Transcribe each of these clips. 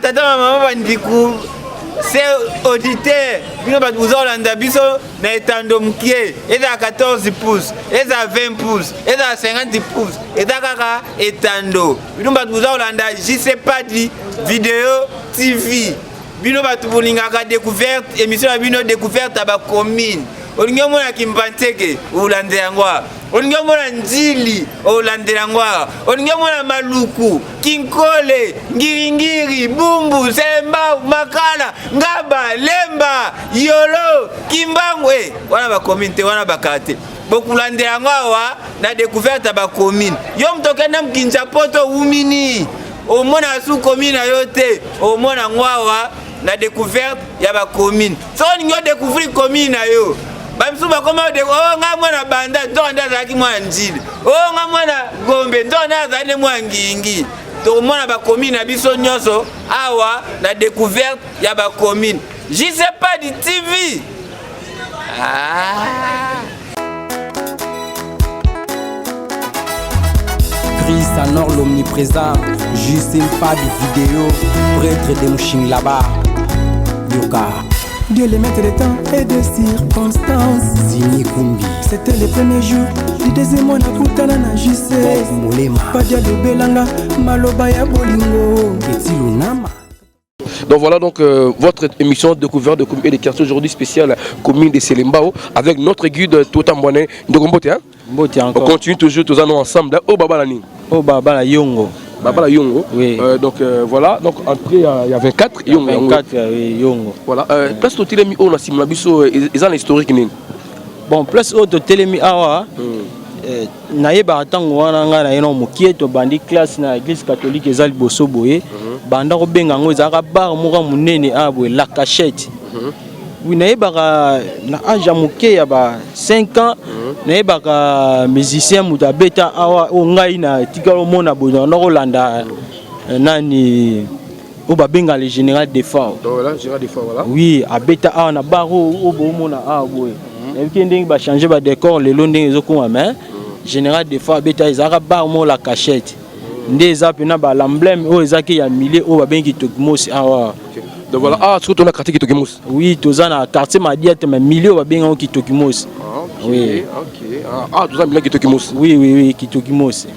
tata maman bandiku c'est auditeur bino bat buzolanda biso na etando mkie eza 14 pouces eza 20 pouces eza 50 pouces eza kaka etando bino bat buzolanda je sais pas di vidéo TV bino bat bulingaka découverte émission ya bino découverte ba commune olingi mona kimpanteke ulandela ngwa olingi mona njili ulandela ngwa olingi mona maluku kinkole ngiringiri bumbu semba makala ngaba lemba yolo kimbangwe wana ba commune wana bakate bokulandela ngwa na découverte ba commune yo mtokenda mkinja poto umini omona su commune yote omona ngwa na découverte ya ba commune so ningo découvrir commune yo bamsuba koma de nga mwana banda ndonda zaki mwana njili nga mwana gombe ndonda zane mwana ngingi to mwana ba commune biso nyoso awa na découverte ya ba commune je sais pas du TV Chris Anor l'omniprésent je sais pas de vidéo prêtre de Mouching là-bas Yoka Dieu les maître de temps et de circonstances. Zini Kumbi. C'était le premier jour du deuxième mois na Koutana na JC. Padia de Belanga, Maloba ya Bolingo. Etilunama. Donc voilà donc votre émission découverte de commune et des quartiers aujourd'hui spéciale commune de Selembao avec notre guide Totamboné de Gombote. On continue toujours tous ensemble. Oh Baba Lani. Oh Baba la Yongo. Baba la Yongo. Oui. Donc voilà, donc après il y a 24 Yongo. 24 Yongo. Voilà. Place au Télémi on a simulé biso ils ont l'historique ni. Bon, place au Télémi awa. Naïba atango wana nga na yeno mukie to bandi classe na église catholique ezali boso boye. Banda ko benga ngo ezaka bar moko munene abwe la cachette. Oui, naïba na âge mukie ya ba 5 ans. Naïba ka musicien muta beta awa o ngai na tikalo mona bozo na Rolanda nani o ba benga le général Defort. Voilà, général Defort voilà. Oui, a beta awa na bar o bo mona abwe. Et puis ndenge ba changer ba décor le long ndenge ezokoma mais général Defort beta ezaka bar mo la cachette. Ndeza pena ba l'emblème o ezaki ya milieu o ba bengi Tokimos awa. Donc voilà, ah surtout na quartier Kitokimos. Oui, tozana quartier Madiate mais milieu ba benga o Kitokimos. Oui, OK. Ah, tout ça bien Kitokimos. Oui, Kitokimos.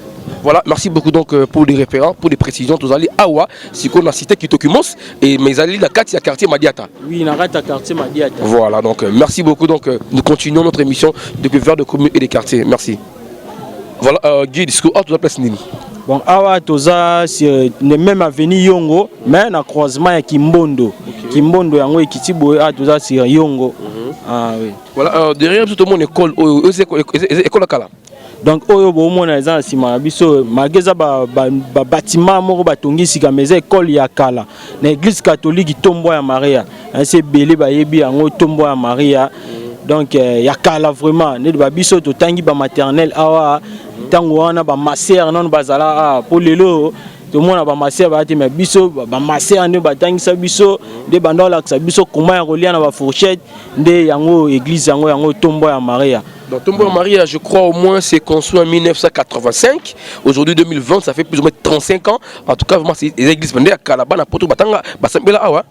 Voilà, merci beaucoup donc pour les référents, pour les précisions. Tous allez Awa, si qu'on a cité Kitokimos et mais allez la quartier Madiata. Oui, na quartier Madiata. Voilà, donc merci beaucoup donc nous continuons notre émission de découverte de communes et des quartiers. Merci. Voilà, Guy, discours à toute la place Nini. Bon, awa toza sur le même avenue Yongo, mais na croisement ya Kimbondo. Kimbondo yango ekitibo a toza sur Yongo. Ah oui. Voilà, derrière tout le monde école école kala. Donc oyo bo mona eza sima biso mageza ba bâtiment moko batongisi ka meza école ya kala na église catholique Tombo ya Maria. C'est belé ba yebi yango Tombo ya Maria. Donc ya kala vraiment ne ba biso to tangi ba maternelle awa tango wana ba maser non bazala pour lelo to mona ba maser ba te mais biso ba maser ne ba tangi sa biso de bandola sa biso comment ya kolia na ba fourchette nde yango église yango Tombo ya Maria. Donc Tombo ya Maria, je crois au moins c'est construit en 1985. Aujourd'hui 2020, ça fait plus ou moins 35 ans. En tout cas vraiment c'est les églises pendant Kalaba na poto batanga basambela awa.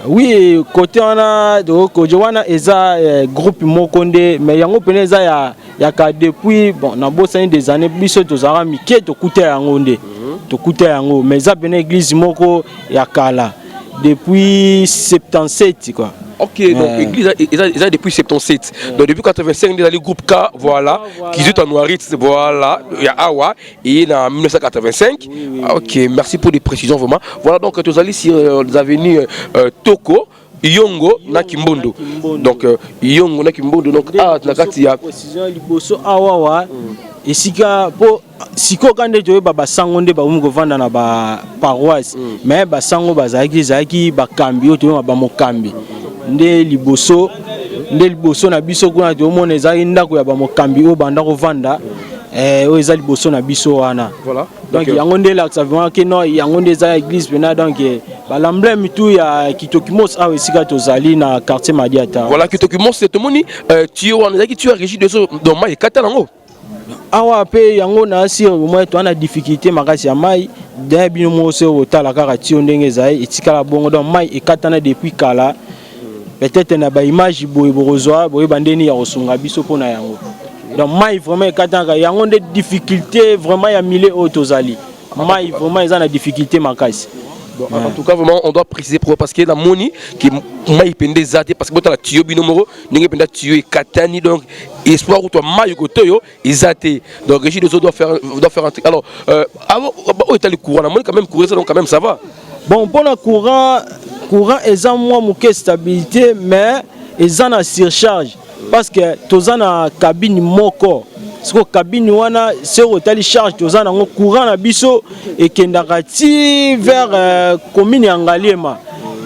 Oui, côté on a Kojowana eza groupe Mokonde mais yango pene eza ya ka depuis bon na bossa des années biso tozara mike to kuta yango nde to kuta yango mais za pene église moko ya kala depuis 77 quoi. OK, donc l'église est depuis 77. Donc depuis 85 il y a le groupe K voilà qui est en Noirit voilà, il y a Awa et en 1985. OK, merci pour les précisions vraiment. Voilà donc vous allez sur les avenues Toko Yongo na Kimbondo. Donc Yongo na Kimbondo donc ah na kati ya précision liboso awa et sika po siko kande to ba sango nde ba umgo vanda na ba paroisse mais ba sango bazaki ba kambi to ba mokambi nde liboso na biso kuna to mona ezali ndako ya ba mokambi o banda ko vanda o ezali liboso na biso wana. Voilà. Donc yango nde la ça vraiment que non yango nde za église pena donc ba l'emblème tout ya Kitokimos a esika tozali na quartier Madiata. Voilà Kitokimos c'est moni tu on ezaki tu as régi de so dans mai katalango. awa pe yango na asir moi to ana difficulté makasi ya mai da bino mo se otala kaka ti ndenge zai etikala bongo donc mai ekatana depuis kala peut-être na ba image boye borozwa boye bandeni ya kosunga biso pona yango donc mai vraiment ekatana yango de difficulté vraiment ya milieu otozali mai vraiment ils ont la difficulté makasi. Bon, en tout cas, vraiment, on doit préciser parce que la moni qui m'a épendé zate parce que quand la tuyau binomoro, n'est pas tuyau et katani donc espoir ou toi maille côté yo zate donc régime des autres doit faire un truc. Alors avant où est le courant la moni quand même courir ça donc quand même ça va. Bon pour le courant ils ont moins de stabilité mais ils ont la surcharge parce que tous en a cabine moko. Parce que cabine wana c'est au charge tozana ngo courant na biso et kendaka ti vers commune Ngaliema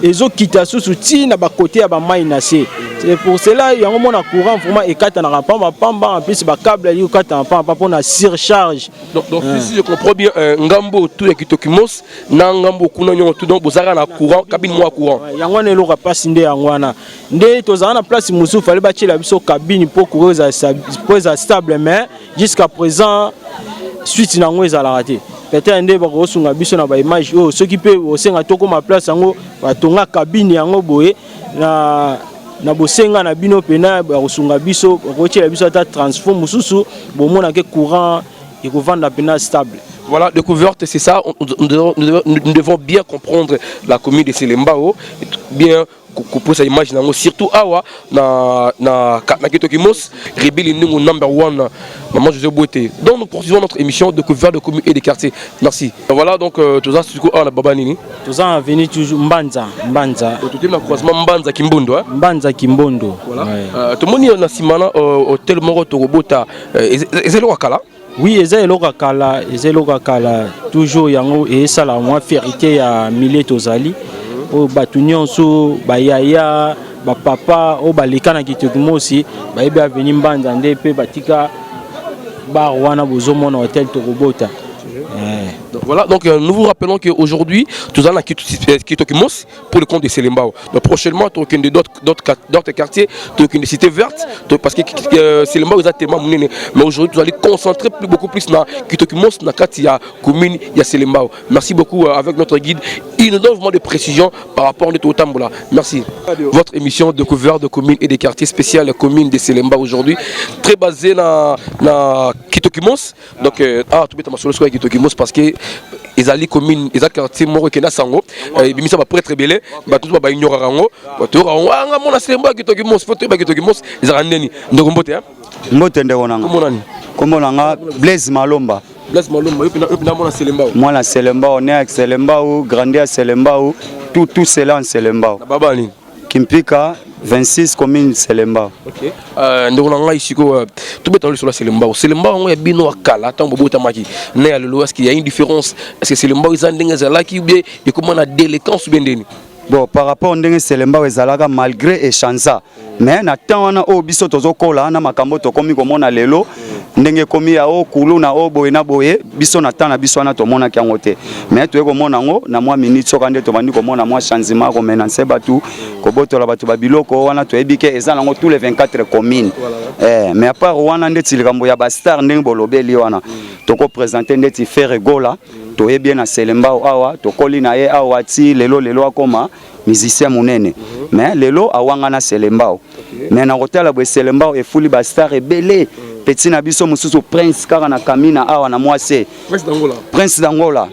ezo kita susu ti na ba côté ya ba mai na se c'est pour cela yango mona courant vraiment ekata na pamba en plus ba câble li ekata na pamba pour na surcharge donc si je comprends bien ngambo tout ya kitokimos na ngambo kuna nyongo tout donc bozaka na courant cabine moi courant yango ne loka passe nde yango wana nde tozana na place musu fallait ba tshela biso cabine pour courir za stable mais jusqu'à présent suite nango ezala raté peut-être nde ba ko sunga biso na ba image oh ceux qui peut osenga toko ma place yango ba tonga cabine yango boye na bosenga na bino pena ba kosunga biso ko tshela biso ata transforme mususu bo mona ke courant et ko vendre pena stable. Voilà, découverte, c'est ça. Nous devons bien comprendre la commune de Selembao, bien pour cette image, surtout Awa, na Kitokimos, Rebelle number one, Maman José Bouete. Donc nous poursuivons notre émission découverte de communes et des quartiers. Merci. Voilà donc tout ça, c'est quoi la Babanini? Tout ça a venu toujours Mbanza. Tout le monde croisement Mbanza Kimbondo. Mbanza Kimbondo. Voilà. Tout le monde est en Simana, hôtel Moro Torobota, et c'est le Wakala. Oui, ezeloka kala toujours yango et ça la moins vérité ya milieu tozali o batunyon so bayaya ba papa o baleka na kitokimosi ba ebe aveni Mbanza nde pe batika ba wana bozomona hôtel Torobota. Voilà, donc nous vous rappelons qu'aujourd'hui, nous allons à Kitokimos pour le compte de Selembao. Donc prochainement, nous d'autres quartiers, des cités vertes, parce que Selembao est tellement monnaie. Mais aujourd'hui, nous allons concentrer beaucoup plus dans Kitokimos, dans la commune, il y a Selembao. Merci beaucoup avec notre guide. Il nous donne vraiment des précisions par rapport à notre Tambola. Merci. Votre émission de couverture de communes et des quartiers spéciales communes de Selembao aujourd'hui, très basée dans Kitokimos. Donc, tout le monde est Kitokimos parce que les alliés communes, les quartiers morts qui sango, ils sont pas très belés, tous va ignorer rango, tous on a Selembao Kitokimos, faut que Kitokimos, ils arrêtent. Donc on botte hein. Mbote ndeko comment nanga Blaise Malomba. Blaise Malomba, moi Selembao. Moi la Selembao, né avec Selembao, grandi à Selembao, tout cela en Selembao. Babani. Kimpika 26 communes Selembao. OK. Ndeko nanga ici ko tout beto sur la Selembao. Selembao on ya bino akala tant bobo tamaki. Né à l'ouest qu'il y a une différence. Est-ce que Selembao ils ont ndenge zalaki ou bien et comment on a délinquance ou bien deni? Bon, par rapport à ndenge Selembao ezalaka malgré échanza mais na temps wana o biso tozokola na makambo tokomi komona lelo ndenge komi ya o kulu na o boye na boye biso na temps na biso wana tomona kyango te mais toye komona ngo na mwa minute soka nde tobandi komona mwa changement ko menancer batu ko botola batu ba biloko wana toyebi ke ezala ngo tous les 24 communes mais à part wana nde tilikambo ya ba star ndenge bolobeli wana toko présenter nde ti faire gola toye bien na Selembao awa tokoli na ye awa ti lelo akoma musicien munene mais lelo awanga na Selembao mais na hôtel bo Selembao e fuli ba star ebele petit na biso mususu prince kaka na kamina awa na mwase prince d'Angola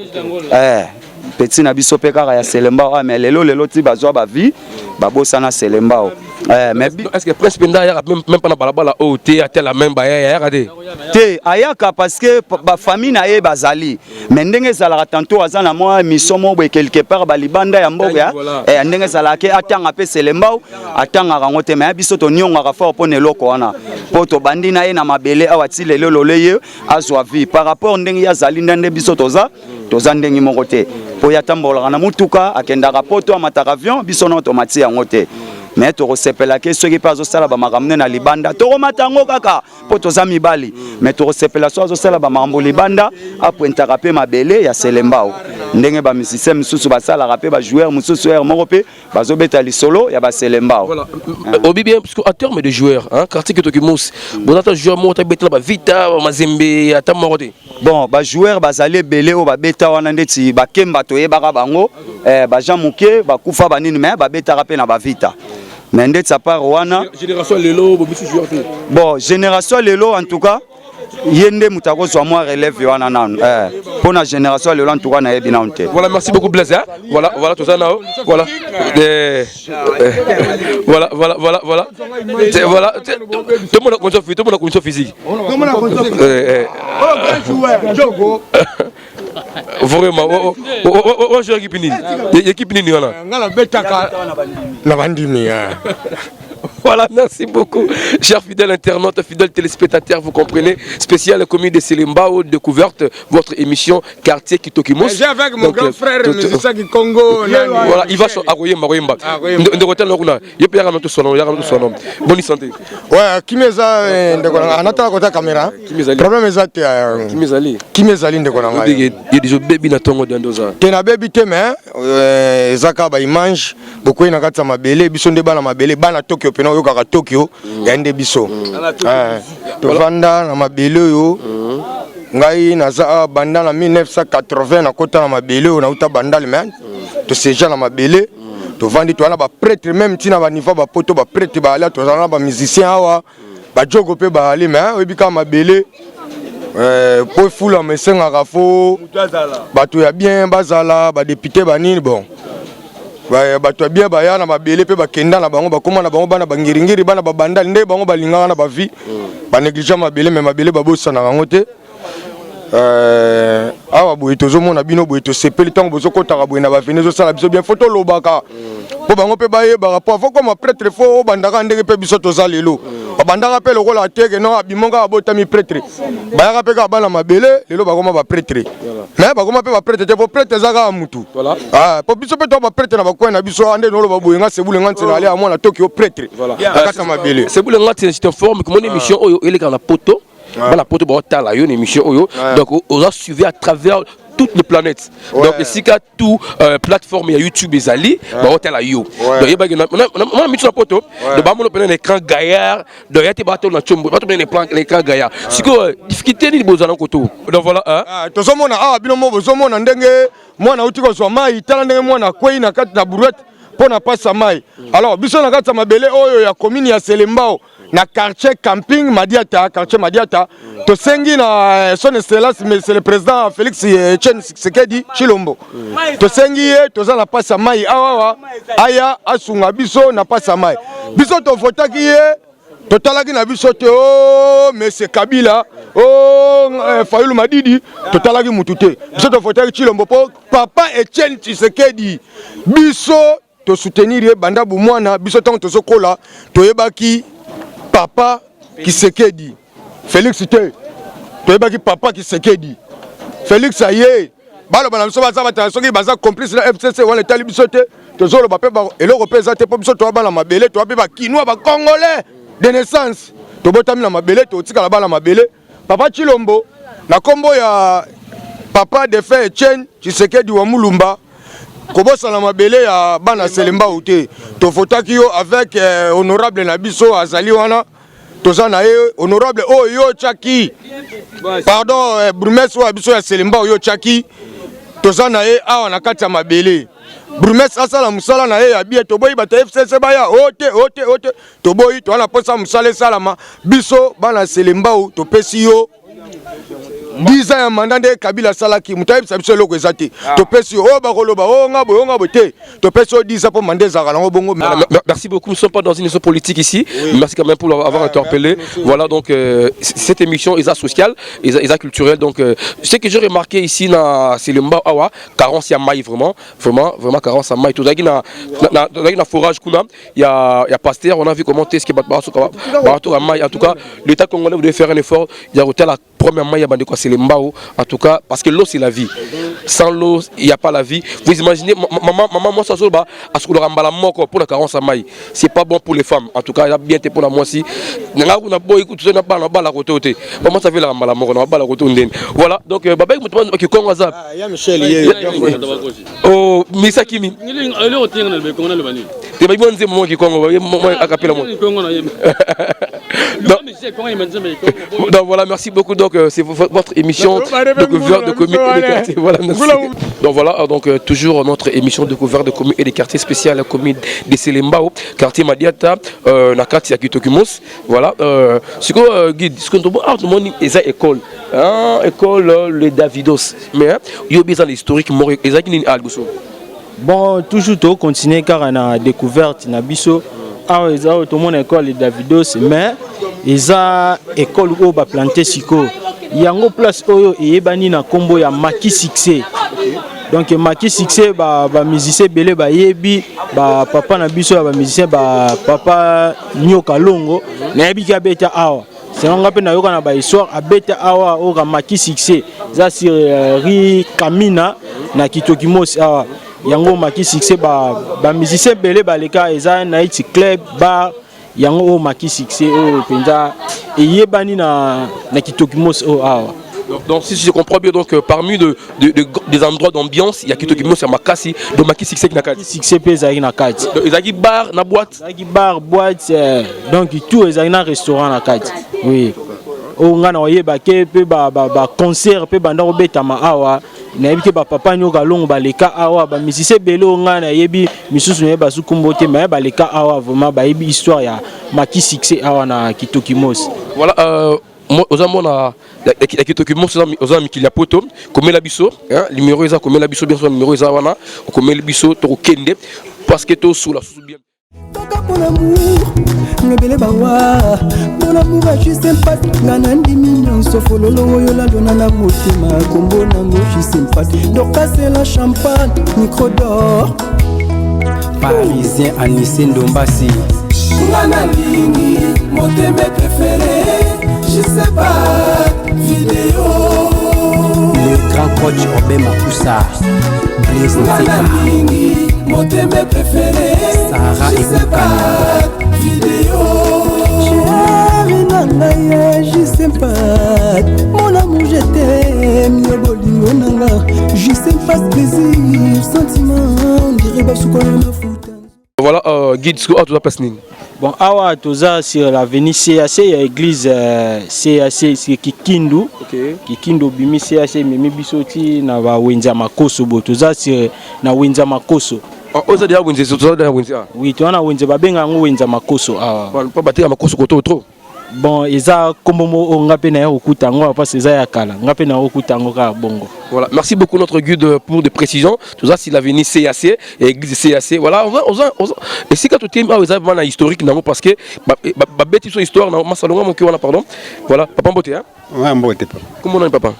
petit na biso pe kaka ya Selembao mais lelo ti bazwa ba vie babosa na Selembao mais est-ce que prince penda ya même pas na balabala o te à la même ba ya regardez te ayaka parce que ba famille na ye bazali mais ndenge zala tantôt azana moi misomo bo quelque part ba libanda ya mboga ndenge zala ke atanga pe Selembao atanga rango te mais biso to nyonga ka fa pone loko wana poto bandi na ye na mabele awati lelo loleye azwa vie par rapport ndenge ya zali ndende biso toza ndenge moko te po ya tambola na mutuka akenda ka poto amataka avion biso na automati yango te mais tokosepelaki soki mpe azosala bamakambo na libanda tokomata yango kaka mpo toza mibali mais tokosepela so azosala bamakambo libanda apuentaka mpe mabele ya selembao ndenge bamusicien mosusu basalaka mpe bajoueur mosusu ere moko mpe bazobeta lisolo ya baselembao. Obi bien parce qu'en termes de joueurs quartier Kitoki Mousse bon ata joueur moko tabetela bavita bamazembe ata moko te bon bajoueur bazali ebele oyo babeta wana ndeti bakemba toyebaka bango bajean moke bakufa banini me babetaka mpe na bavita mais ndeti apart wana génération lelo bobisu joueur te bon génération lelo en tout cas yende moto akozwa mwa relève wana nanu mpona génération lelo en tout cas nayebi nanu te. Voilà, merci beaucoup Blaise voilà tout ça nao voilà voilà tout le monde a condition physique vraiment on joue équipe nini wana ngala betaka na bandimi. Voilà, merci beaucoup, chers fidèles internautes, fidèles téléspectateurs, vous comprenez, spécial commune de Selembao, découverte, votre émission Quartier Kitoki Mousse. J'ai avec mon grand frère, Musisa du Congo. Voilà, il va à Royemba. De retour, il peut y avoir tout son nom. Bonne santé. Ouais, qui m'est en attendant la caméra. Problème est qui m'est allé de Konanga. Il y a des bébés dans ton dosa. Tu n'as bébé, mais Zaka, il mange beaucoup de gens ma belle, bison de bana ma belle, bana Tokyo, Peno, Yoka Tokyo, et un des biso. Tu vanda na ma belle, yo. Ngai naza banda na 1980 na kota na mabele na uta banda le man to seja na mabele to vandi to na ba prêtre même tina ba niveau ba poto ba prêtre ba ala to na ba musicien awa ba jogo pe ba ali mais ebika mabele po fula mesenga kafo ba to ya bien bazala ba député ba nini bon ba to bien ba ya na mabele pe ba kenda na bango ba koma na bango bana ba ngiringiri bana ba banda nde bango ba lingana na ba vie ba négliger mabele mais mabele ba bossa na bango te. Awa boye tozomona bino boye tosepeli tango bozokotaka boye na baveni ezosala biso bien foto lobaka po bango mpe bayeba rapport fo comme prêtre fo bandaka ndenge mpe biso toza lelo babandaka mpe lokola ateke no abimonga abotami prêtre bayaka mpe kaka bana mabele lelo bakoma baprêtre mais bakoma mpe baprêtre te po prêtre ezaka mutu po biso mpe to baprêtre na bakwena na biso ande noloba boye nga sebulenga ntsela ale amona Tokyo prêtre akata mabele sebulenga ntsela je t'informe que mon émission oyo eleka na poto la poto la une émission oyo donc on a suivi à travers toutes les planètes donc si ka tout plateforme ya YouTube ezali ba hotel la yo donc yeba na mitu na poto de ba mono pena écran gaillard donc yati bato na chombo bato pena l'écran gaillard siko difficulté ni bozana koto donc voilà tozomona bino mo bozomona ndenge mwana uti ko zwa mai tala ndenge mwana kwei na kati na brouette pona pasa mai alors biso na kati mabele oyo ya commune ya Selembao na quartier camping Madiata quartier Madiata to sengi na son excellence monsieur le président Félix Etienne Tshisekedi Chilombo to sengi to za na pasa mai awa aya asunga biso na pasa mai biso to votaki ye to talaki na biso te monsieur Kabila Fayulu Madidi to talaki mutute biso to votaki Chilombo po papa Etienne Tshisekedi biso to soutenir banda bu mwana biso tango to sokola to yebaki papa Tshisekedi Félix te toyebaki papa Tshisekedi Félix aye balo bana biso baza bata soki baza complice na FCC wala tali biso te tozolo ba pe ba eloko pe za te po biso to bana mabele to ba kinwa ba congolais de naissance to botami na mabele to tika bana mabele papa Chilombo na kombo ya papa de fait Etienne Tshisekedi wa Mulumba kobosa na mabele ya bana Selembao te to fotaki yo avec honorable na biso azali wana toza na ye honorable yo chaki pardon bourgmestre wa biso ya Selembao yo chaki toza na ye awa na kati ya mabele bourgmestre asala musala na ye ya bie to boyi bata FCC baya ote to boyi to wana posa musala salama biso bana Selembao to pesi yo 10 ans ya mandat de Kabila salaki mutayi sabiso loko ezate to pesi bakoloba ngabo te to pesi 10 ans pour mandat za kalango bongo. Merci beaucoup, nous ne sommes pas dans une émission politique ici. Merci quand même pour avoir interpellé. Voilà donc cette émission est sociale, est culturelle donc ce que j'ai remarqué ici na Selembao awa carence ya mai vraiment carence ya mai to dagi na forage kuna il y a Pasteur on a vu comment est ce que bato mai en tout cas l'État congolais devait faire un effort il y a la première mai ya bande quoi Selembao, en tout cas, parce que l'eau c'est la vie. Sans l'eau, il n'y a pas la vie. Vous imaginez, maman, moi, ça se bat, à ce que le rambala moko pour la carence à maille. C'est pas bon pour les femmes. En tout cas, il a bien été pour la moi aussi. N'a pas écoute, tu n'as pas la côté. Maman, ça fait la rambala moko, on n'a pas la côté. Voilà, donc, Babek, vous demandez que comment ça. Il y a Michel, oh, Misa Kimi. Tu vas dire moi qui Congo, moi à capella moi. Donc voilà, merci beaucoup. Donc c'est votre émission découverte de communes et des quartiers. Voilà, merci. Donc voilà, donc toujours notre émission découverte de communes et des quartiers spéciales, la commune de Selembao, quartier Madiata, na quartier ya Kitokimos. Voilà, ce que guide, ce que tout le monde est école, école les Davidos. Mais il y a besoin d'historique, ils ont une albuso. Bon, toujours tout continuer car on a découverte na biso. Ah, ils ont tout mon école les Davidos, mais ils ont école où ba planter siko. Yango place oyo eyebani na kombo ya Maki Succès. Donc Maki Succès ba musicien belé ba yebi ba papa na biso ba musicien ba papa Nyoka Longo na yebi ka beta awa. C'est un peu na ba histoire a beta awa o Maki Succès. Ça sur ri Kamina na Kitokimos awa. Yango Maki Succès ba musicien belé ba leka eza night club bar yango Maki Succès o penza eyebani na Kitokimos o awa. Donc si je comprends bien, donc parmi des endroits d'ambiance, il y a Kitokimos, il y a Makasi, donc Maki Succès qui n'a qu'à. Succès pesa na kati. Il y a bar na boîte. Il y a bar boîte donc tout il y a un restaurant na kati. Oui. O ngana oyeba ke pe ba concert pe banda obeta ma awa. Na yebi ke ba papa Nyoka Longo ba leka awa ba musicien belo ngana yebi misusu ne ba sukumbote mais ba leka awa vraiment ba yebi histoire ya Maki Succès awa na Kitokimos. Voilà aux amours na Kitokimos aux amis qui la poto comme la biso numéro eza comme la biso bien sûr numéro eza wana comme la biso to kende parce que to sous la sous bien. Mon amour, le bel bawa, mon amour va juste sympathique. Nanandi mignon, sauf le loyo la donna motima, combo nango juste sympathique. Donc c'est la champagne, micro d'or. Parisien Anissé Ndombasi. Nanandi, mon thème préféré, je sais pas, vidéo. Le grand coach Obé Makusa. Nanandi, mon thème préféré, Sarah je sais pas, vidéo. Chérie Nangaye, je sais pas, mon amour je t'aime, yo bolingo nanga, je sais pas plaisir, sentiment, on dirait pas sous quoi on a foutu. Voilà, guide, ce que tu as passé. Bon, awa toza sur l'avenue CAC, il y a l'église CAC, c'est Kikindu. Kikindu bimi CAC, mimi bisoti na ba wenza makoso bo toza sur na wenza makoso. Oza dia wenza, toza dia wenza. Oui, tu na wenza babenga ngo wenza makoso awa. Bon, pas battre makoso koto trop. Bon, eza kombomo ngape na okuta ngo parce eza ya kala. Ngape na okuta ngo ka bongo. Voilà, merci beaucoup notre guide pour des précisions. Tout ça c'est l'avenue CAC et l'église CAC. Voilà, et si quand tu es vraiment historique parce que ba bête sur histoire na masalonga mon cœur pardon. Voilà, papa Mbote hein. Ouais, Mbote papa. Comment on est papa?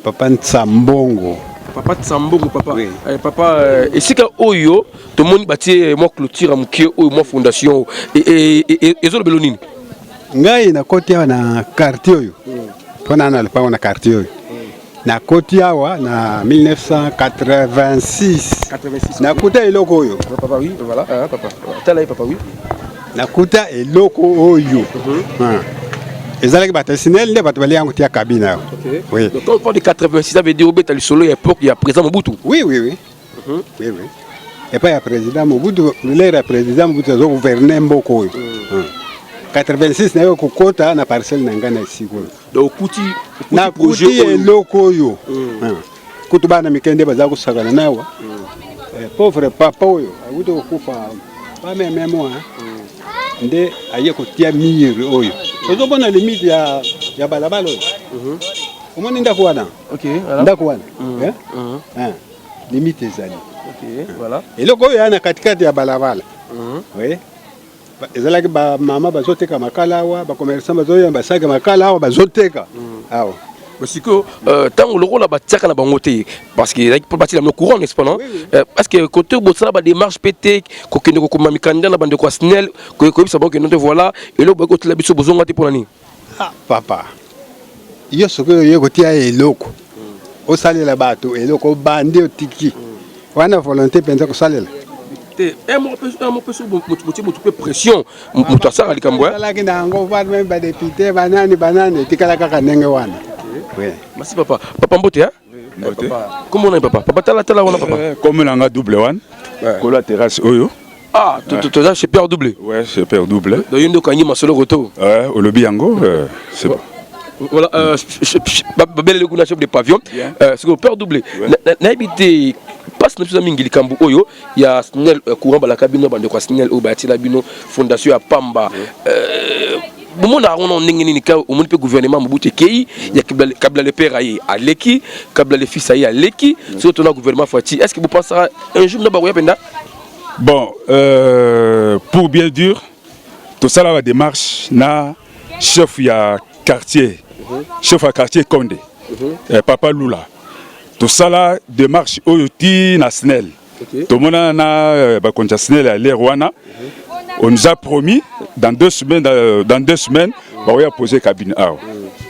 Papa Nsambongo. Papa Tsambongo papa. Oui. Papa et si quand oyo tout le monde bâti moi clôture à mon cœur ou moi fondation et zo belonine. Ngai na koti na quartier oyo. Pona na pa na quartier oyo. Na koti awa na 1986 nakuta eloko oyo papa oui voilà papa tala papa oui nakuta eloko oyo ezalaki batasinel nde bato bali yango tia kabina oui donc quand on parle de 86 ça veut dire obeta le solo époque il y a président Mobutu oui oui et pas il y a président Mobutu le président Mobutu a gouverné mboko oyo 86 na yo kokota na parcelle na ngana siko donc kuti na kuti eloko oyo kutu bana mikende baza kusakana nawa pauvre papa oyo akuti okufa pas même moi nde aye kotia mire oyo ozobona limite ya balabala oyo omoni ndako wana ndako wana limite ezali voilà eloko oyo yana katikati ya balabala oui ezalaki ba mama bazoteka makala awa ba commerçant bazoya basaka makala awa bazoteka awa parce que tant le rôle là batiaka na bangote parce que pour bâtir le courant n'est-ce pas non parce que côté bosala ba démarche pété ko kende ko mamikanda na bande ko snel ko bisa bon que nous te voilà et le côté la biso bozonga te pour nani papa yo soki oye kotia eloko osalela bato eloko obandi otiki wana volonté mpenza kosalela pression moto asala likambo alaki na yango wana badepute banani etikala kaka ndenge wana. Merci papa. Papa Mbote, hein? Mbote. Comment on est papa? Papa tala wana papa. Comme on a double one. Kola terrasse oyo. Ah, tu as chez Père Doublé. Ouais, chez Père Doublé. Dans une de Kanye Masolo Roto. Ouais, au lobby yango, c'est bon. Voilà, belle le chef de pavillon. C'est que Père Doublé. Na habité passe nous amis ngili kambu oyo, il y a signal courant ba la cabine ba de quoi signal au bâti la bino fondation à Pamba. Bon, on a un gouvernement Mobutu Kei, il y a Kabila le père à Leki, Kabila le fils à Leki, c'est un gouvernement Fati. Est-ce que vous pensez un jour de bon, pour bien dire, tout ça la démarche, na chef ya quartier, chef à quartier Condé, Papa Lula. Tout ça la démarche Oyoti na Snell. Tout le monde a un Snell à l'Erwana. On nous a promis dans 2 semaines, on va poser cabine A.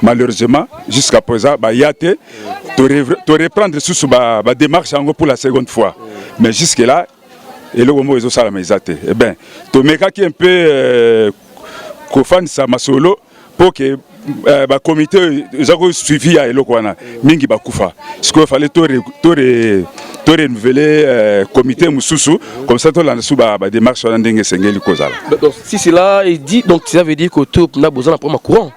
Malheureusement, jusqu'à présent, Yate, tu reprendre sous la démarche pour la seconde fois. Mais jusque-là, et le moment où ils ont ça, eh bien, tu mets un peu Kofan Samasolo pour que le comité ait suivi à Elokwana, Mingi Bakufa. Ce qu'il fallait renouveler le comité Moussoussou, comme ça, on a une démarche sur la donc, si c'est là, il dit, donc ça veut dire que tu as besoin d'un problème courant.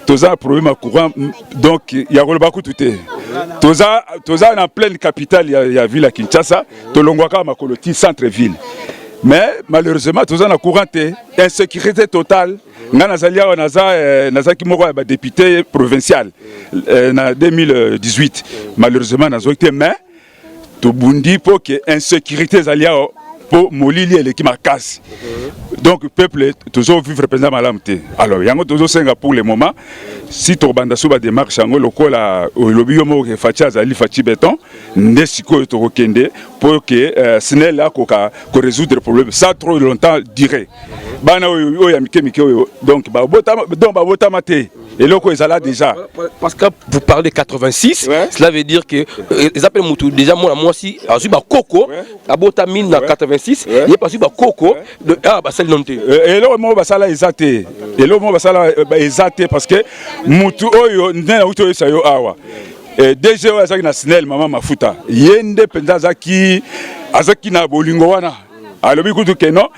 Tu as un problème courant, donc il y a beaucoup de tout. Tu as en pleine capitale, il y a ville à Kinshasa, tu as un centre-ville. Mais malheureusement, tu as un courant, insécurité totale. Nazalia Nazaki Moro est député provincial en 2018. Malheureusement, Nazaki mais tout bundi pour que insécurité zalia pour molili et l'équipe casse. Donc le peuple toujours vivre pendant malamté. Alors yango toujours senga pour le moment si to banda suba démarche yango lokola lobi yo mo ke facha zali fachi béton ndesiko to kende pour que Snell là ko résoudre le problème ça trop longtemps durer. Bana oyo ya mike oyo donc ba bota maté et loko ezala déjà parce que vous parlez 86 cela veut dire que ils appellent Moutou déjà moi si azu ba Coco abota mine na 86 il est pas ba Coco de celle non et là mo basala ezate et là mo basala ezate parce que Moutou oyo ndena uto sayo awa DG oyo azaki na Snell mama mafuta yende penza azaki na bolingo wana alobi kutu keno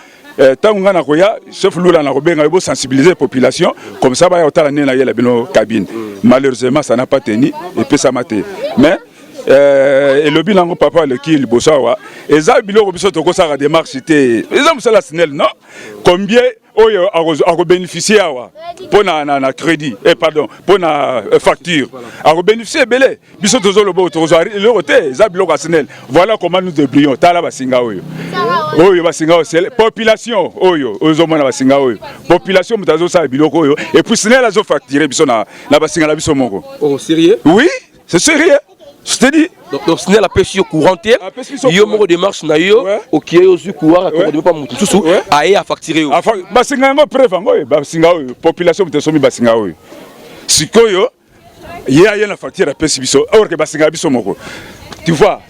tant qu'on a koya chef Lula na kobenga bo sensibiliser la population comme ça ba ya otala nena yela bino cabine malheureusement ça n'a pas tenu et puis ça m'a été mais et le bilan papa le qui bosawa et ça biloko biso to ko sa démarche était exemple ça la Snell non combien oyo a bénéficier awa pour na crédit pardon pour na facture a bénéficier belé biso tozo le bo tozo le côté ça biloko Snell voilà comment nous débrouillons tala basinga oyo basinga oyo population oyo ozomona basinga oyo population mutazo sa biloko oyo et puis Snell azo facturer biso na basinga la biso moko. Oh sérieux? Oui, c'est sérieux. Je te dis. Donc Snell a pêché au courant tel. Yo mo démarche na yo OK ozu courant accord pas mutu susu aye a facturer. Basinga ngo preuve ngo basinga oyo population mutazo mi basinga oyo. Sikoyo yé na facture a pêché biso or que basinga biso moko. Tu vois,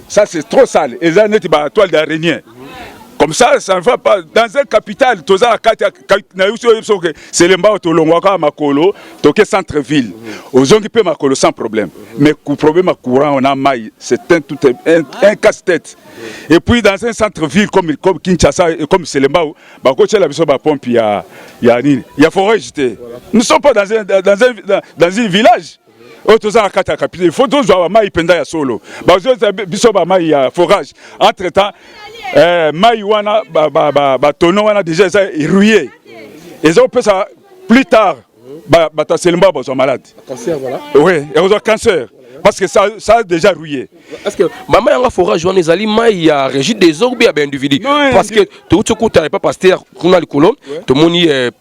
ça c'est trop sale et ça net ba toile d'araignée. Comme ça ne va pas dans un capital toza c'est le mbao to longwaka makolo toke centre ville ozongi pe makolo sans problème mais le problème courant on a maille c'est un casse-tête et puis dans un centre ville comme Kinshasa et comme c'est le mbao ba ko tshela biso ba pompe ya nini ya forêt jeté nous sommes pas dans un village. Il faut tous avoir maille penda ya solo biso ba maille ya forage entre temps Maïwana, Tono wana déjà rouillé. Ils ont fait ça plus tard. Selemba sont malades. Cancer, voilà. Oui, ils ont cancer. Parce que ça a déjà rouillé. Est-ce que maman a forage on ezali maï a régi des orgues à individu parce que tout ce coup t'avais pas pasteur qu'on a le colon tout le monde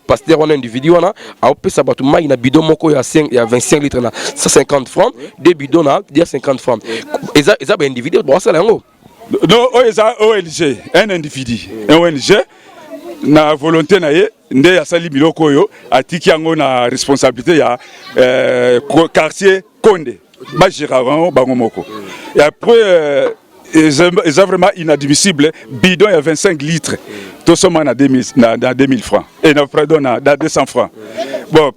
pasteur on a individu on a peu ça batou maï na bidon moko ya 25 litres na 150 francs des bidons na 50 francs. Eza individu bon ça là ngo. Non, ONG, un individu, un ONG, na volonté na ye, nde asali biloko oyo atiki yango na responsabilité ya quartier Konde ba gérant bango moko. Et après c'est vraiment inadmissible. Bidon, il y a 25 litres. Tout ça, on a 2000 francs. Et pardon, on a 200 francs. Bon,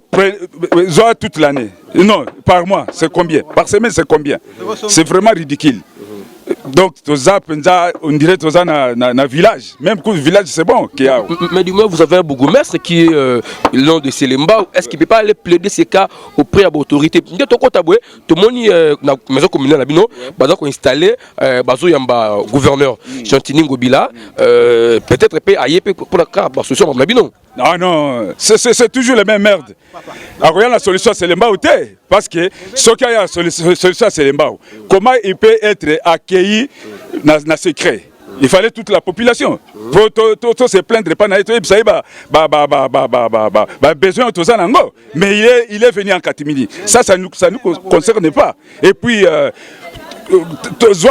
toute l'année. Non, par mois, c'est combien? Par semaine, c'est combien? C'est vraiment ridicule. Donc, on dirait que c'est un village. Même que le village, c'est bon. Mais du moins, vous avez un bourgmestre qui est le nom de Selembao. Est-ce qu'il ne peut pas aller plaider ces cas auprès de l'autorité? Tout le monde, dans la maison communale, il a installé le gouverneur Chantini Ngobila. Peut-être peut aller pour la cas de solution. Non, non, c'est toujours la même merde. Alors, la solution, c'est Selembao. Parce que ce qu'il y a la solution, c'est Selembao. Comment il peut être accueilli dans le secret? Il fallait toute la population. Pour se plaindre, pas besoin de tout ça. Mais il est venu en catimini. Ça ne nous concerne pas. Et puis, la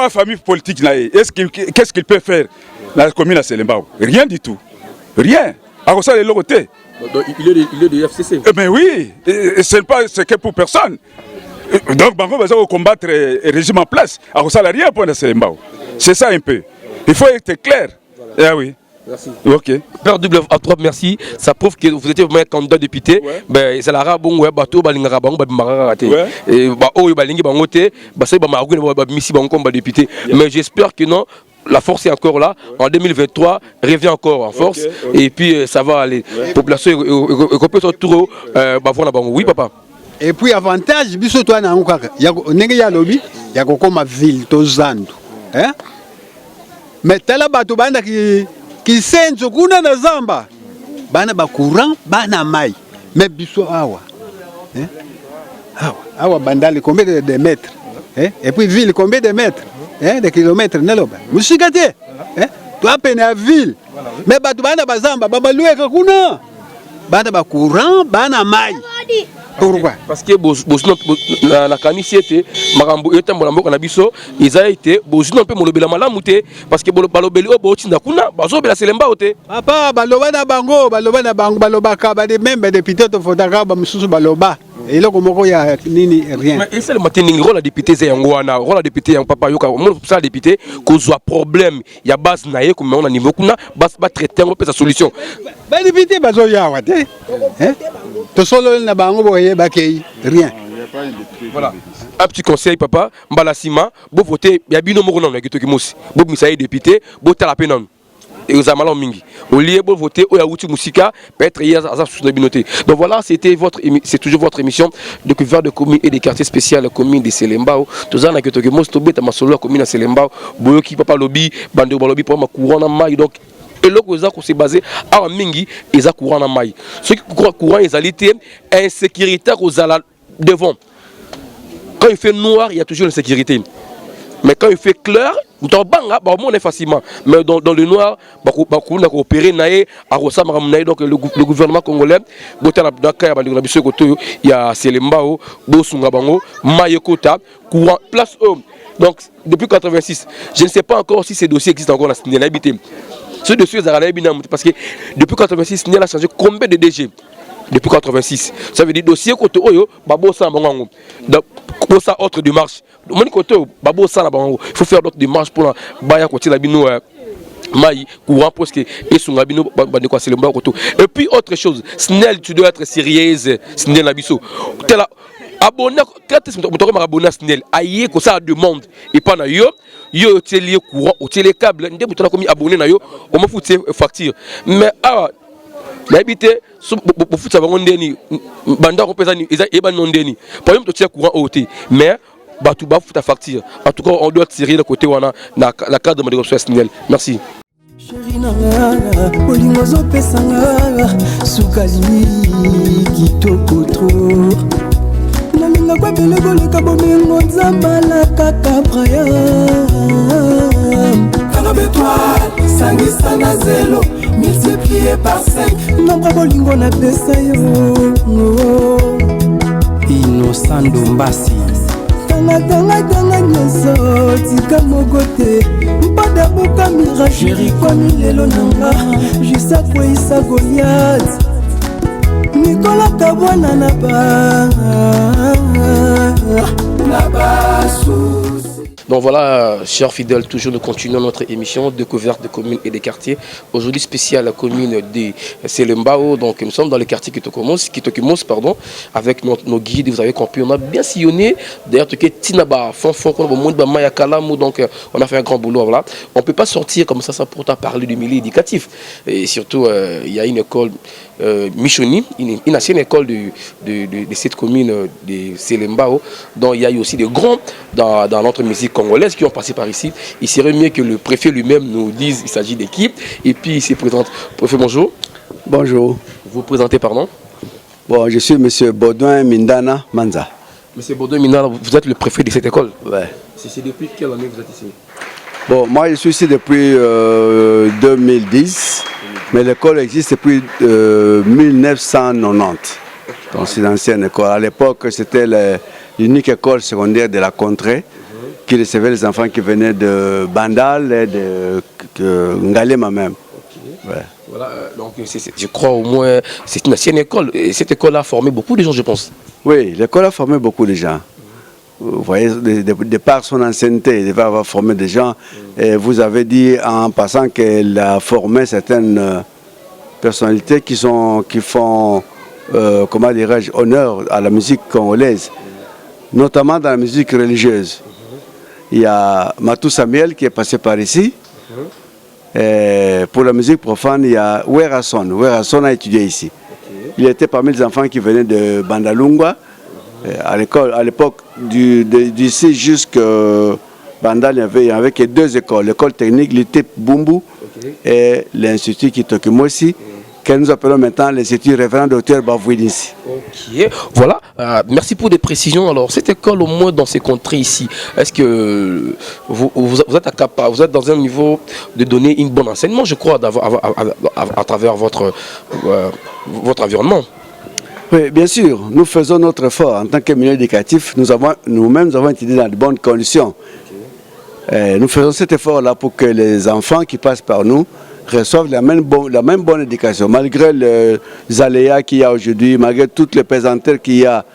famille politique, qu'est-ce qu'il peut faire dans la commune de Selembao? Rien du tout. Rien. Alors ça, il est de FCC. Mais oui, ce n'est pas que pour personne. Donc, il faut combattre le régime en place. Alors ça, il n'y a rien pour Selembao. C'est ça un peu. Il faut être clair. Voilà. Ah oui. Merci. Ok. Père Double à toi, merci. Ça prouve que vous étiez vraiment candidat député. Ben c'est la rabon ouais bateau balingara bango babimara raté. Et ba oh balingi bangote, ba c'est ba margu ba missi bango comme député. Mais j'espère que non. La force est encore là. En 2023, revient encore en force. Et puis ça va aller. Population est autour. Voilà, oui, papa. Et puis avantage, biso toi na ngaka. Ndenge ya lobby, ya kokoma ville to zandu. Hein? Mais tala bato banda ki senzo kuna na zamba. Bana ba courant, bana mai. Mais biso awa. Hein? Awa bandali combien de mètres? Hein? Et puis ville combien de mètres? Hein, des kilomètres neloba. Musikate. Hein? Toi peine à ville. Mais bato bana bazamba baba loueka kuna. Bana ba courant, bana mai. Pourquoi? Parce que la canisiete marambo eta molambo kana biso ils a été bozuna pe molobela malamu te parce que balobeli o botinda kuna bazobela Selembao te. Papa baloba na bango baloba ka ba de même député to fotaka ba mususu baloba. Et là comme ya nini rien. Mais c'est le matin ni rôle député c'est ngwana rôle député yang papa yoka mon ça député kozwa problème ya base na ye comme on a niveau kuna base ba traiter on peut sa solution. Ba député bazo ya wa te. Hein? To solo na bango boye ba kei rien. Voilà. Un petit conseil papa, mbala sima, bo voter ya bino moko na ngito kimosi. Bo misaye député, bo tala penan. Et aux amalons mingi. Au lieu de voter au Yaouti Moussika, peut-être hier à la communauté. Donc voilà, c'est toujours votre émission de couverture de communes et des quartiers spéciaux, la commune de Selembao. Tous les gens qui ont été tombés dans ma solo commune de Selembao, Boyoki Papa Lobby, Bande Lobby pour ma courant en maille. Donc et là qu'on s'est basé à mingi, ils ont courant en maille. Ceux qui courant ils allaient insécurité aux ala devant. Quand il fait noir, il y a toujours une sécurité. Mais quand il fait clair, on est facilement. Mais dans le noir, on a coopéré, donc le gouvernement congolais, il y a Selembao, Bosungabango, Mayekota, courant, place homme. Donc depuis 86, je ne sais pas encore si ces dossiers existent encore dans ce habité. Ce dossier, parce que depuis 86, il a changé combien de DG? Depuis 86. Ça veut dire dossier côté Oyo, Babosa Bango. Pour ça, autre démarche. Il faut faire d'autres démarches pour la côté la bino maï courant parce que et son bino bande quoi c'est le koto. Et puis autre chose, Snell tu dois être sérieuse, Snell la biso. Tela abonné quand tu me abonné Snell, aïe que ça demande et pas na yo télé courant au télé câble, ndé butona comme abonné na yo, on me fout facture. Mais l'habité pour foutre ça va ndeni banda ko pesa ni eba ndeni par exemple tu as courant OT mais tu vas foutre ta facture en tout cas on doit tirer le côté wana la cadre de ressources Snell. Merci chéri nanga olingo zopesanga sukali kitoko trop nalinga kwa bele koleka bomengo nzambala kaka braya étoile, sangisa na zéro, multiplié par 5. Nombre bolingo na pesa yo. Innocent Dombasi. Tanga nyoso, tika mogote. Mpada boka mira chéri kwa milelo nanga. Jisa kwa isa Goliath. Nicolas Kabwana na Donc voilà, chers fidèles, toujours nous continuons notre émission découverte des communes et des quartiers. Aujourd'hui spécial la commune de Selembao. Donc nous sommes dans le quartier Kitokimos, pardon, avec nos guides. Vous avez compris, on a bien sillonné. D'ailleurs, Tinaba, donc on a fait un grand boulot. Voilà. On ne peut pas sortir comme ça sans pourtant parler du milieu éducatif. Et surtout, il y a une école Michoni, une ancienne école de cette commune de Selembao, dont il y a eu aussi des grands dans notre musique congolaise qui ont passé par ici. Il serait mieux que le préfet lui-même nous dise qu'il s'agit d'équipe et puis il se présente. Préfet, bonjour. Bonjour. Vous vous présentez, pardon? Bon, je suis M. Baudouin Mindana Manza. M. Baudouin Mindana, vous êtes le préfet de cette école? Ouais. C'est depuis quelle année vous êtes ici? Bon, moi je suis ici depuis 2010, mais l'école existe depuis 1990. Donc c'est une ancienne école. À l'époque, c'était l'unique école secondaire de la contrée qui recevait les enfants qui venaient de Bandal et de Ngalema même. Okay. Ouais. Voilà, donc je crois au moins c'est une ancienne école et cette école a formé beaucoup de gens, je pense. Oui, l'école a formé beaucoup de gens. Vous voyez, de par son ancienneté, il devait avoir formé des gens. Et vous avez dit en passant qu'elle a formé certaines personnalités qui font, comment dirais-je, honneur à la musique congolaise, notamment dans la musique religieuse. Il y a Matou Samuel qui est passé par ici. Et pour la musique profane, il y a Werason. Werason a étudié ici. Il était parmi les enfants qui venaient de Bandalungwa. À l'époque, d'ici jusqu'à Bandal, il n'y avait que deux écoles. L'école technique, l'ITEP Bumbu et l'Institut Kitokimosi, que nous appelons maintenant l'Institut Révérend Dr Bavouidinsi. Ok, voilà, merci pour des précisions. Alors, cette école, au moins dans ces contrées ici, est-ce que vous êtes dans un niveau de donner un bon enseignement, je crois, à travers votre environnement? Oui, bien sûr, nous faisons notre effort en tant que milieu éducatif. Nous-mêmes avons étudié dans de bonnes conditions. Nous faisons cet effort-là pour que les enfants qui passent par nous reçoivent la même bonne éducation, malgré les aléas qu'il y a aujourd'hui, malgré toutes les pesanteurs qu'il y a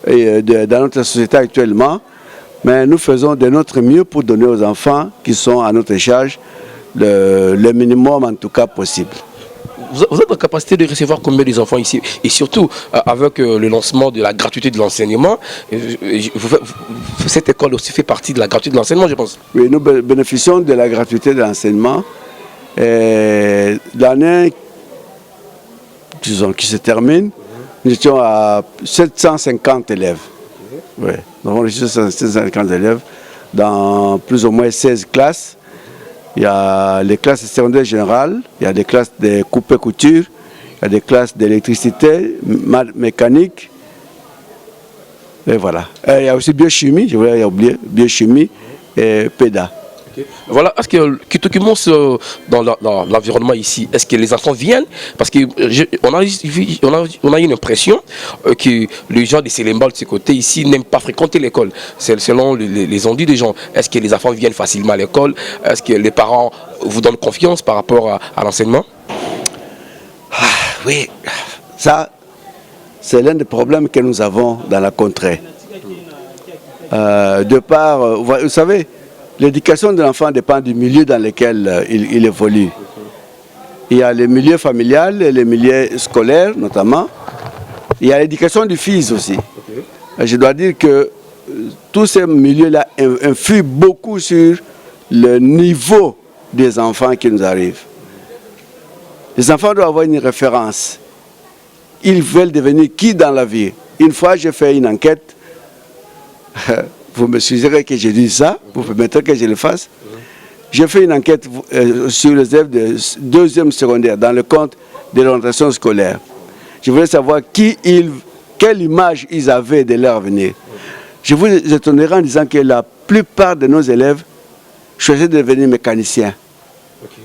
dans notre société actuellement. Mais nous faisons de notre mieux pour donner aux enfants qui sont à notre charge le minimum en tout cas possible. Vous êtes en capacité de recevoir combien des enfants ici? Et surtout, avec le lancement de la gratuité de l'enseignement, cette école aussi fait partie de la gratuité de l'enseignement, je pense. Oui, nous bénéficions de la gratuité de l'enseignement. L'année qui se termine, nous étions à 750 élèves. Oui, nous avons reçu 750 élèves dans plus ou moins 16 classes. Il y a les classes secondaires générales, il y a des classes de coupe-couture, il y a des classes d'électricité, mécanique, et voilà. Et il y a aussi biochimie, je voulais oublier, biochimie et PEDA. Okay. Voilà, est-ce que Kitokimos dans l'environnement ici, est-ce que les enfants viennent? Parce qu'on a une impression que les gens de Selembao de ce côté ici n'aiment pas fréquenter l'école. C'est selon les ondits des gens. Est-ce que les enfants viennent facilement à l'école? Est-ce que les parents vous donnent confiance par rapport à l'enseignement? Oui, ça, c'est l'un des problèmes que nous avons dans la contrée. De part, vous savez, l'éducation de l'enfant dépend du milieu dans lequel il évolue. Il y a le milieu familial et le milieu scolaire notamment. Il y a l'éducation du fils aussi. Je dois dire que tous ces milieux-là influent beaucoup sur le niveau des enfants qui nous arrivent. Les enfants doivent avoir une référence. Ils veulent devenir qui dans la vie? Une fois, j'ai fait une enquête. Vous me suggérez que je dise ça, vous permettrez que je le fasse. J'ai fait une enquête sur les élèves de deuxième secondaire dans le compte de l'orientation scolaire. Je voulais savoir quelle image ils avaient de leur avenir. Je vous étonnerai en disant que la plupart de nos élèves choisissent de devenir mécaniciens. Okay.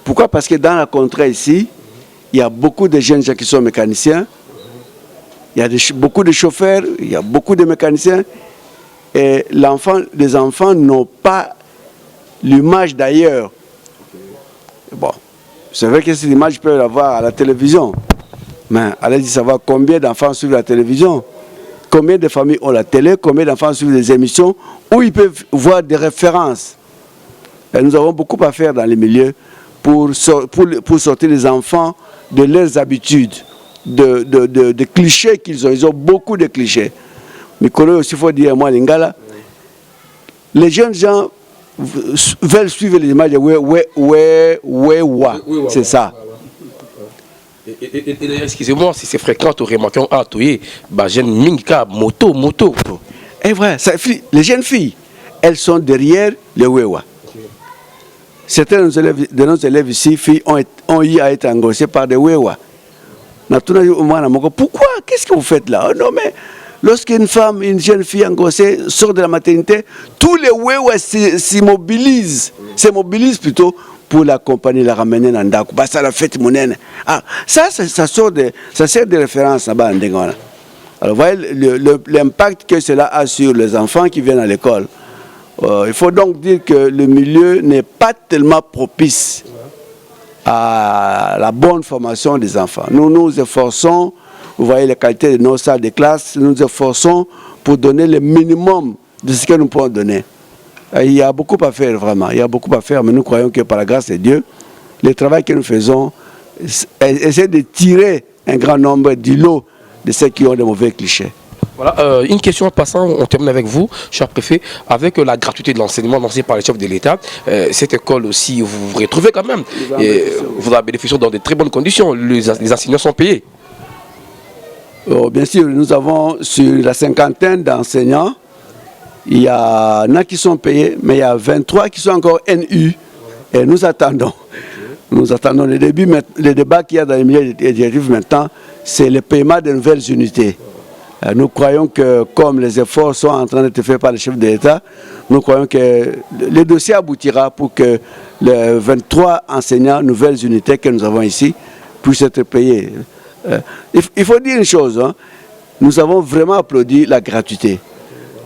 Pourquoi? Parce que dans la contrée ici, il y a beaucoup de jeunes gens qui sont mécaniciens, il y a beaucoup de chauffeurs, il y a beaucoup de mécaniciens. Et les enfants n'ont pas l'image d'ailleurs. Bon, c'est vrai que cette image peut l'avoir à la télévision. Mais allez-y savoir combien d'enfants suivent la télévision, combien de familles ont la télé, combien d'enfants suivent des émissions où ils peuvent voir des références. Et nous avons beaucoup à faire dans les milieux pour sortir les enfants de leurs habitudes, de clichés qu'ils ont. Ils ont beaucoup de clichés. Mais aussi, il faut dire, moi, Lingala, les jeunes gens veulent suivre les images de c'est ça. Excusez-moi si c'est fréquent au remarquant à Toye, jeune Minka, moto. Et vrai, les jeunes filles, elles sont derrière le Wewa. Certains de nos élèves ici, filles, ont eu à être engrossés par des Wewa. Pourquoi? Qu'est-ce que vous faites là? Oh non, mais lorsqu'une femme, une jeune fille engrossée sort de la maternité, tous les Wewa s'immobilisent plutôt pour l'accompagner, la ramener dans Ndaku. Ça la fête monnaie. Ah, ça sert de référence là-bas. Alors, voyez l'impact que cela a sur les enfants qui viennent à l'école. Il faut donc dire que le milieu n'est pas tellement propice à la bonne formation des enfants. Nous nous efforçons, vous voyez les qualités de nos salles de classe, nous nous efforçons pour donner le minimum de ce que nous pouvons donner. Il y a beaucoup à faire vraiment, il y a beaucoup à faire, mais nous croyons que par la grâce de Dieu, le travail que nous faisons essaie de tirer un grand nombre du lot de ceux qui ont de mauvais clichés. Voilà, une question en passant, on termine avec vous, cher préfet, avec la gratuité de l'enseignement lancé par les chefs de l'État. Cette école aussi, vous vous retrouvez quand même, vous en bénéficiez dans de très bonnes conditions, les enseignants sont payés. Bien sûr, nous avons sur la cinquantaine d'enseignants, il y en a qui sont payés, mais il y a 23 qui sont encore NU. Et nous attendons le début, le débat qu'il y a dans les milieux éducatifs maintenant, c'est le paiement de nouvelles unités. Nous croyons que comme les efforts sont en train d'être faits par le chef de l'État, nous croyons que le dossier aboutira pour que les 23 enseignants, nouvelles unités que nous avons ici, puissent être payés. Il faut dire une chose, hein, nous avons vraiment applaudi la gratuité.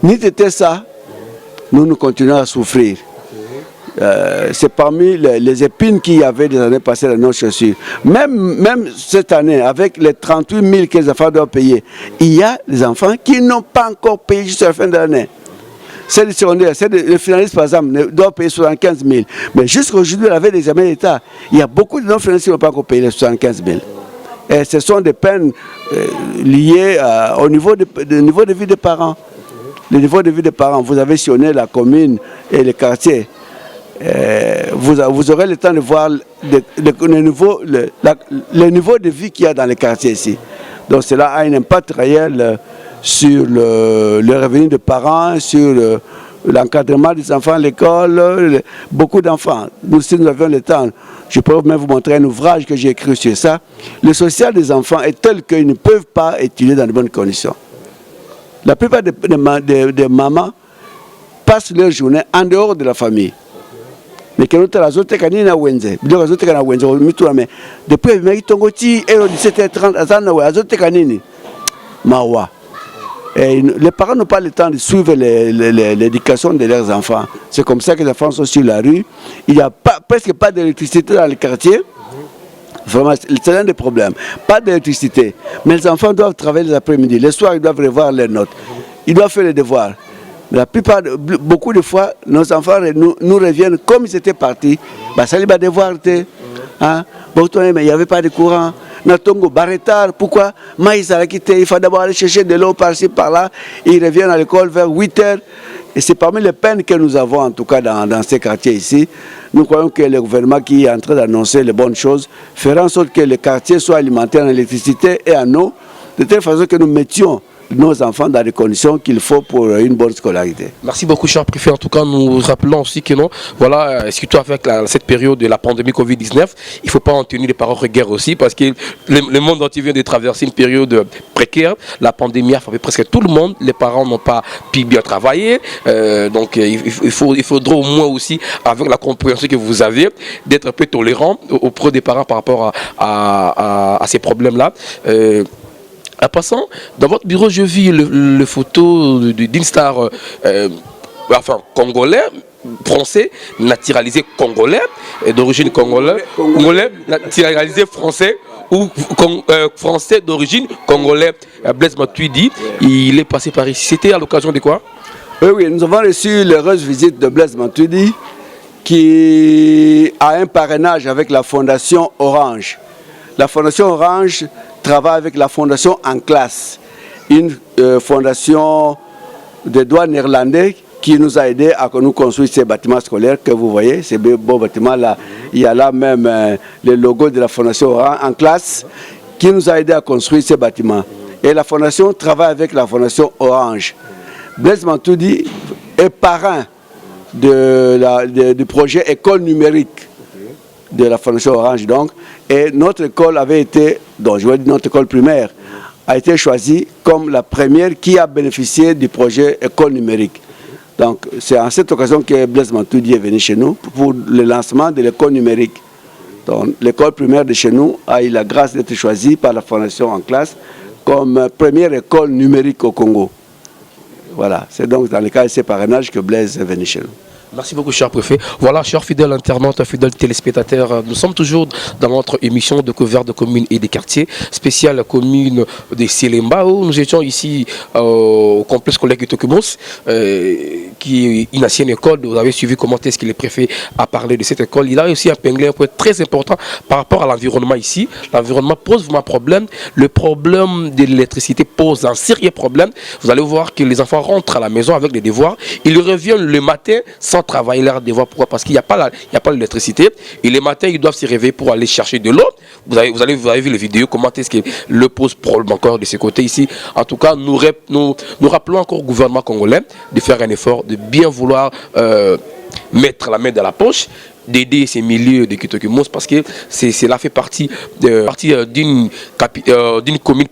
Ni c'était ça, nous continuons à souffrir. C'est parmi les épines qu'il y avait des années passées dans nos chaussures. Même cette année, avec les 38 000 que les enfants doivent payer, il y a des enfants qui n'ont pas encore payé jusqu'à la fin de l'année. C'est le secondaire, le finaliste par exemple doit payer 75 000. Mais jusqu'aujourd'hui, avec l'examen d'État, il y a beaucoup de non-finalistes qui n'ont pas encore payé les 75 000. Et ce sont des peines liées au niveau de vie des parents. Le niveau de vie des parents, vous avez sillonné la commune et les quartiers. Vous aurez le temps de voir le niveau de vie qu'il y a dans les quartiers ici. Donc cela a un impact réel sur le revenu des parents, sur l'encadrement des enfants à l'école, beaucoup d'enfants. Nous, si nous avions le temps, je peux même vous montrer un ouvrage que j'ai écrit sur ça. Le social des enfants est tel qu'ils ne peuvent pas étudier dans de bonnes conditions. La plupart des mamans passent leur journée en dehors de la famille. Mais quand nous avons depuis 17h30, les parents n'ont pas le temps de suivre l'éducation de leurs enfants. C'est comme ça que les enfants sont sur la rue. Il n'y a presque pas d'électricité dans les quartiers. Vraiment, c'est l'un des problèmes. Pas d'électricité. Mais les enfants doivent travailler les après-midi. Les soirs, ils doivent revoir leurs notes. Ils doivent faire les devoirs. Beaucoup de fois, nos enfants nous reviennent comme ils étaient partis. Ça les devoirs. Mais il n'y avait pas de courant. Natongo Barretar, pourquoi Maïs a quitté, il faut d'abord aller chercher de l'eau par-ci, par-là. Ils reviennent à l'école vers 8h. Et c'est parmi les peines que nous avons, en tout cas dans ces quartiers ici. Nous croyons que le gouvernement qui est en train d'annoncer les bonnes choses fera en sorte que les quartiers soient alimentés en électricité et en eau, de telle façon que nous mettions nos enfants dans les conditions qu'il faut pour une bonne scolarité. Merci beaucoup, cher préfet. En tout cas, nous rappelons aussi que non, voilà, surtout avec cette période de la pandémie Covid-19, il ne faut pas en tenir les paroles de guerre aussi, parce que le monde entier vient de traverser une période précaire. La pandémie a frappé presque tout le monde. Les parents n'ont pas pu bien travailler. Donc, il faudra au moins aussi, avec la compréhension que vous avez, d'être un peu tolérant auprès des parents par rapport à ces problèmes-là. En passant, dans votre bureau, je vis le photo d'une star congolais, français, naturalisé congolais, d'origine congolais, naturalisé français. ou français d'origine, congolais, Blaise Matuidi. Il est passé par ici. C'était à l'occasion de quoi? Oui, nous avons reçu l'heureuse visite de Blaise Matuidi qui a un parrainage avec la Fondation Orange. La Fondation Orange travaille avec la Fondation En Classe, une fondation de droit néerlandais qui nous a aidé à nous construire ces bâtiments scolaires que vous voyez, ces beaux bâtiments-là. Il y a là même le logo de la Fondation Orange En Classe qui nous a aidé à construire ces bâtiments. Et la Fondation travaille avec la Fondation Orange. Blaise Matuidi est parrain du projet École numérique de la Fondation Orange. Donc, et notre école avait été, donc je veux dire notre école primaire, a été choisie comme la première qui a bénéficié du projet École numérique. Donc, c'est en cette occasion que Blaise Matuidi est venu chez nous pour le lancement de l'école numérique. Donc, l'école primaire de chez nous a eu la grâce d'être choisie par la Fondation En Classe comme première école numérique au Congo. Voilà, c'est donc dans le cas de ces parrainages que Blaise est venu chez nous. Merci beaucoup, cher préfet. Voilà, chers fidèles internautes, fidèles téléspectateurs, nous sommes toujours dans notre émission de couverture de communes et des quartiers, spéciale commune de Selemba, où nous étions ici au complexe scolaire Kitokimos, qui est une ancienne école. Vous avez suivi comment est-ce que le préfet a parlé de cette école. Il a aussi épinglé un point très important par rapport à l'environnement ici. L'environnement pose vraiment problème. Le problème de l'électricité pose un sérieux problème. Vous allez voir que les enfants rentrent à la maison avec des devoirs. Ils reviennent le matin sans travailler leurs devoirs. Pourquoi? Parce qu'il n'y a pas l'électricité. Et les matins, ils doivent se réveiller pour aller chercher de l'eau. Vous avez vu les vidéos, comment est-ce que le pose problème encore de ce côté ici. En tout cas, nous rappelons encore au gouvernement congolais de faire un effort, de bien vouloir mettre la main dans la poche, d'aider ces milieux de Kitokimos, parce que cela fait partie d'une commune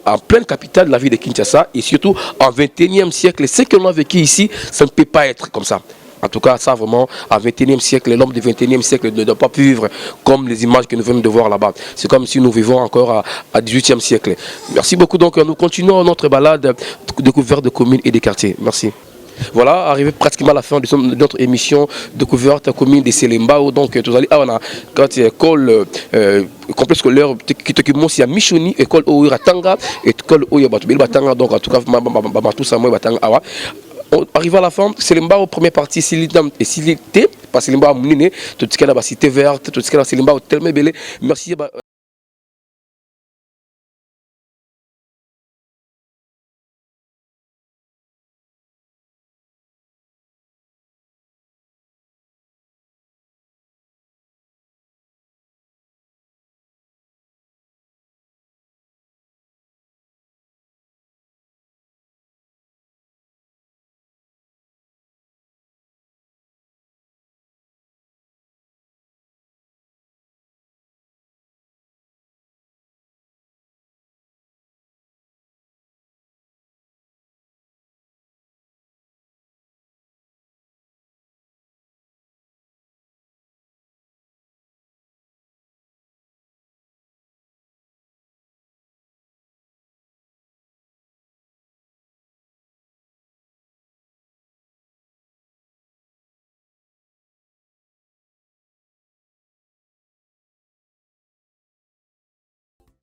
en pleine capitale de la ville de Kinshasa, et surtout en 21e siècle. Ce que l'on a vécu ici, ça ne peut pas être comme ça. En tout cas, ça vraiment, en 21e siècle, l'homme du 21e siècle ne doit pas vivre comme les images que nous venons de voir là-bas. C'est comme si nous vivons encore à 18e siècle. Merci beaucoup. Donc, nous continuons notre balade de découverte de communes et des quartiers. Merci. Voilà, arrivé pratiquement à la fin de notre émission découverte commune de Selemba. Donc, tout à l'heure, on a quand école complexe scolaire Kitokimos, il y a Michoni, école Ouiratanga, école Ouiratanga. Donc, en tout cas, tout ça, moi, Batanga. On arrive à la fin, Selemba au premier parti, et Silité, parce que Selemba a mouliné, tout ce qu'il y a cité verte, tout ce qu'il y a Selemba tellement belé. Merci.